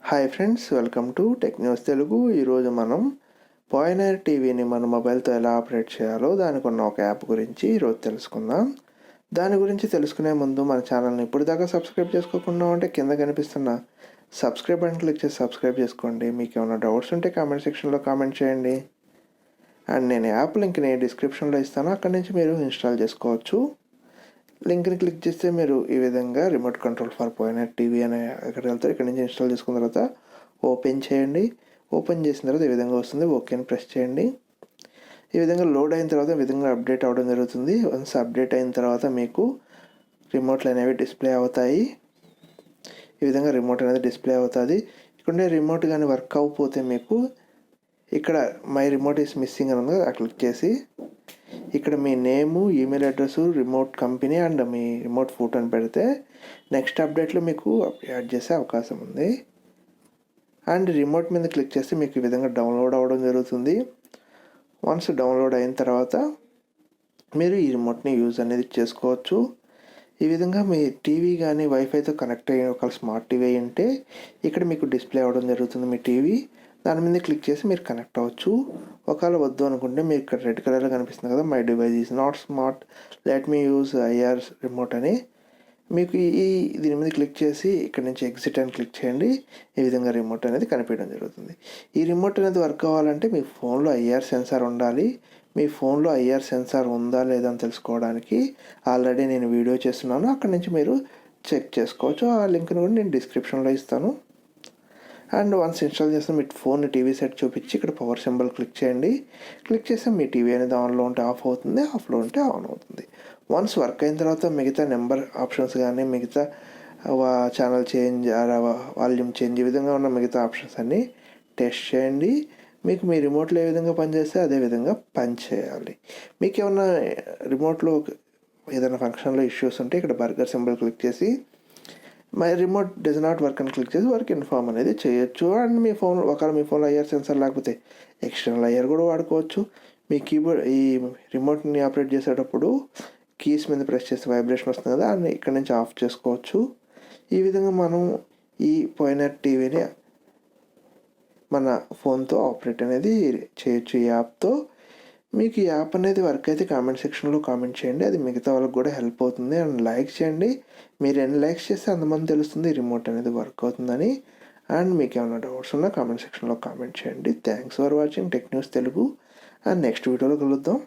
Hi friends, welcome to tech news Telugu. ఈరోజు మనం పాయినర్ టీవీని మన మొబైల్తో ఎలా ఆపరేట్ చేయాలో దానికి ఉన్న ఒక యాప్ గురించి ఈరోజు తెలుసుకుందాం. దాని గురించి తెలుసుకునే ముందు మన ఛానల్ని ఇప్పుడు దాకా సబ్స్క్రైబ్ చేసుకోకుండా ఉంటే కింద కనిపిస్తున్న సబ్స్క్రైబ్ బటన్ క్లిక్ చేసి సబ్స్క్రైబ్ చేసుకోండి. మీకు ఏమైనా డౌట్స్ ఉంటే కామెంట్ సెక్షన్లో కామెంట్ చేయండి. అండ్ నేను యాప్ లింక్ని డిస్క్రిప్షన్లో ఇస్తాను, అక్కడి నుంచి మీరు ఇన్స్టాల్ చేసుకోవచ్చు. లింక్ని క్లిక్ చేస్తే మీరు ఈ విధంగా రిమోట్ కంట్రోల్ ఫర్ పాయినర్ టీవీ అనే ఎక్కడికి వెళ్తారు. ఇక్కడ నుంచి ఇన్స్టాల్ చేసుకున్న తర్వాత ఓపెన్ చేయండి. ఓపెన్ చేసిన తర్వాత ఈ విధంగా వస్తుంది. ఓకే అని ప్రెస్ చేయండి. ఈ విధంగా లోడ్ అయిన తర్వాత ఈ విధంగా అప్డేట్ అవ్వడం జరుగుతుంది. వన్స్ అప్డేట్ అయిన తర్వాత మీకు రిమోట్లు అనేవి డిస్ప్లే అవుతాయి. ఈ విధంగా రిమోట్ అనేది డిస్ప్లే అవుతుంది. ఇక్కడ రిమోట్ కానీ వర్క్ అవ్వకపోతే మీకు ఇక్కడ మై రిమోట్ ఈస్ మిస్సింగ్ అని ఉంది, అక్కడ క్లిక్ చేసి ఇక్కడ మీ name, email address, remote company and మీ రిమోట్ ఫోటోని పెడితే నెక్స్ట్ అప్డేట్లో మీకు యాడ్ చేసే అవకాశం ఉంది. అండ్ రిమోట్ మీద క్లిక్ చేస్తే మీకు ఈ విధంగా డౌన్లోడ్ అవ్వడం జరుగుతుంది. వన్స్ డౌన్లోడ్ అయిన తర్వాత మీరు ఈ రిమోట్ని యూజ్ అనేది చేసుకోవచ్చు. ఈ విధంగా మీ టీవీ కానీ వైఫైతో కనెక్ట్ అయ్యి ఒక స్మార్ట్ టీవీ ఉంటే ఇక్కడ మీకు డిస్ప్లే అవ్వడం జరుగుతుంది మీ టీవీ. దాని మీద క్లిక్ చేసి మీరు కనెక్ట్ అవ్వచ్చు. ఒకవేళ వద్దు అనుకుంటే మీకు ఇక్కడ రెడ్ కలర్లో కనిపిస్తుంది కదా, my device is not smart, let me use IR remote అని. మీకు దీని మీద క్లిక్ చేసి ఇక్కడ నుంచి ఎగ్జిట్ అని క్లిక్ చేయండి. ఈ విధంగా రిమోట్ అనేది కనిపించడం జరుగుతుంది. ఈ రిమోట్ అనేది వర్క్ అవ్వాలంటే మీ ఫోన్లో ఐఆర్ సెన్సార్ ఉండాలి. మీ ఫోన్లో ఐఆర్ సెన్సార్ ఉందా లేదా అని తెలుసుకోవడానికి ఆల్రెడీ నేను వీడియో చేస్తున్నాను, అక్కడి నుంచి మీరు చెక్ చేసుకోవచ్చు. ఆ లింక్ని కూడా నేను డిస్క్రిప్షన్లో ఇస్తాను. అండ్ వన్స్ ఇన్స్టాల్ చేస్తే మీ ఫోన్ టీవీ సెట్ చూపించి ఇక్కడ పవర్ సింబల్ క్లిక్ చేయండి. క్లిక్ చేస్తే మీ టీవీ అనేది ఆన్లో ఉంటే ఆఫ్ అవుతుంది, ఆఫ్లో ఉంటే ఆన్ అవుతుంది. వన్స్ వర్క్ అయిన తర్వాత మిగతా నెంబర్ ఆప్షన్స్ కానీ మిగతా ఛానల్ చేంజ్, వాల్యూమ్ చేంజ్, ఈ విధంగా ఉన్న మిగతా ఆప్షన్స్ అన్నీ టెస్ట్ చేయండి. మీకు మీ రిమోట్లో ఏ విధంగా పనిచేస్తే అదే విధంగా పనిచేయాలి. మీకు ఏమన్నా రిమోట్లో ఏదైనా ఫంక్షన్లో ఇష్యూస్ ఉంటే ఇక్కడ బర్గర్ సింబల్ క్లిక్ చేసి my remote does not work అని క్లిక్ చేసి వర్క్ ఇన్ఫార్మ్ అనేది చేయొచ్చు. అండ్ మీ ఫోన్లో ఐఆర్ సెన్సార్ లేకపోతే ఎక్స్టర్నల్ ఐఆర్ కూడా వాడుకోవచ్చు. మీ కీబోర్డ్ ఈ రిమోట్ని ఆపరేట్ చేసేటప్పుడు కీస్ మీద ప్రెస్ చేస్తే వైబ్రేషన్ వస్తుంది కదా, అని ఇక్కడ నుంచి ఆఫ్ చేసుకోవచ్చు. ఈ విధంగా మనం ఈ పాయినర్ టీవీని మన ఫోన్తో ఆపరేట్ అనేది చేయొచ్చు ఈ యాప్తో. మీకు ఈ యాప్ అనేది వర్క్ అయితే కామెంట్ సెక్షన్లో కామెంట్ చేయండి, అది మిగతా వాళ్ళకి కూడా హెల్ప్ అవుతుంది. అండ్ లైక్ చేయండి. మీరు ఎన్ని లైక్స్ చేస్తే అంతమంది తెలుస్తుంది రిమోట్ అనేది వర్క్ అవుతుందని. అండ్ మీకు ఏమైనా డౌట్స్ ఉన్నా కామెంట్ సెక్షన్లో కామెంట్ చేయండి. Thanks for watching tech news Telugu. And next వీడియోలో కలుద్దాం.